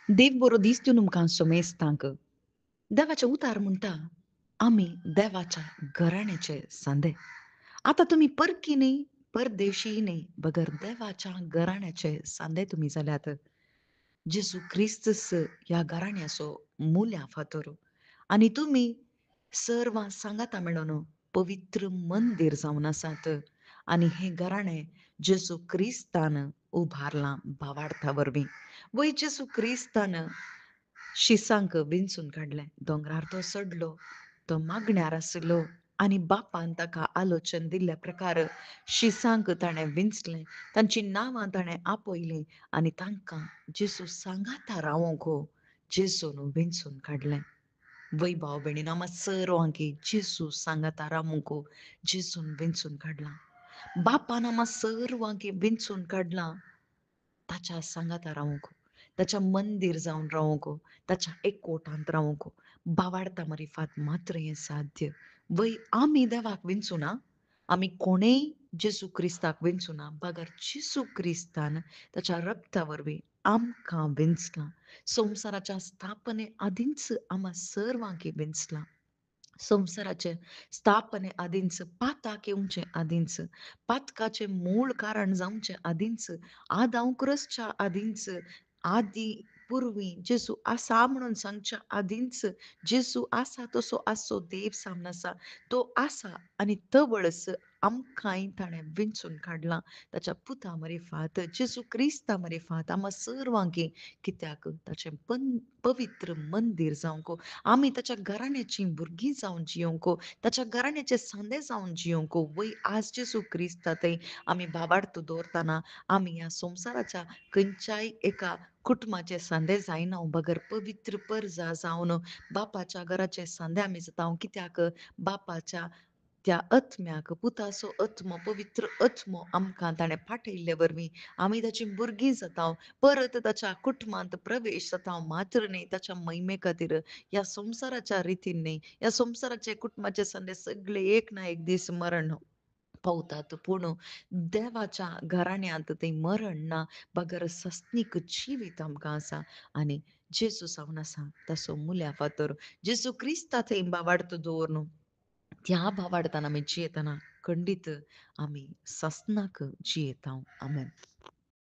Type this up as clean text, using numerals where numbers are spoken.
देव बरो दिसतो तुमकां सोमेस्तांक. देवाचे उतार म्हणटा, आमी देवाच्या घराण्याचे सांदे. आता तुम्ही परकी न्ही, परदेशी न्ही, बगर देवाच्या घराण्याचे सांदे तुम्ही जाल्यात. जेजू ख्रिस्तस ह्या घराण्याचो मुल्या फातर आणि तुम्ही सर्वां सांगाता मेळून पवित्र मंदिर जावन आसात आणि हे घराणें जेजू क्रिस्तान उभारलां भावार्था वरवीं. वय जेजू क्रिस्तान शिसांक विंचून काडलें. दोंगरार तो चडलो, तो मागण्यार आसलो आनी बापान ताका आलोचन दिल्ल्या प्रकार शिसांक ताणें विंचलें. तांची नांवां ताणें आपयलीं आनी तांकां जेजू सांगाता रावोंक जेजून विंचून काडलें. वय भाव भयणीनो, आमा सर्वांकी जेजू सांगाता रावोंक जेजून विंचून काडलां. बापान आमा सर्वांकी विंचून काडलां ताच्या सांगाता रावंक, ताच्या मंदीर जावन रावंक, ताच्या एकवटांत रावंक. भावार्था मारिफात मात्र हें साध्य. वय आमी देवाक विंचूना, आमी कोणेय जेजू क्रिस्ताक विंचूना, बगर जेजू क्रिस्तान ताच्या रक्ता वरवीं आमकां विंचलां. संवसाराच्या स्थापने आदींच आम्हा सर्वांकी विंचलां. संवसाराचे स्थापने आदींच, पाताक येवचे आदींच, पातकाचे मूळ कारण जावचे आदींच, आदांक्रसच्या आदींच, आदी पूर्वी जेजू आसा म्हणून सांगच्या आदींच, जेजू आसा तसो आसो देव सामन आसा, तो आसा आनी तवळस आमकांय ताणें विंचून काडलां ताच्या पुता मारिफात, जेजू क्रिस्ता मारिफात आम्हा सर्वांकी. कित्याक ताचें पवित्र मंदीर जावंक, आमी ताच्या घराण्याची भुरगीं जावन जियोंक, ताच्या घराण्याचे सांदे जावन जियोंक. वय आज जेजू क्रिस्तांतय आमी भावार्थ दवरतना आमी ह्या संवसाराच्या खंयच्याय एका कुटुंबाचे सांदे जायना, बगर पवित्र परजा जावन बापाच्या घराचे सांदे आमी जाता. कित्याक बापाच्या त्या आत्म्याक, पुताचो आत्मो, पवित्र आत्मो आमकां ताणें पाठयल्ले वरवीं आमी ताची भुरगीं जाता. परत ताच्या कुटुंबांत प्रवेश जाता, मात्र न्ही ताच्या महिमे खातीर. या संवसाराच्या रितीन न्ही, या संवसाराचे कुटुंबाचे संदे सगळे एक ना एक दीस मरण पावतात, पूण देवाच्या घराण्यांत ते मरण ना, बगर सस्तीक जिवीत आमकां आसा. आनी जेजू जावन आसा तसो मुल्या फातर जेजू क्रिस्ता थंय भावार्थ दवरून त्या भावार्थान आमी जियेतना खंडीत आमी सस्नाक जियेता. आमेन.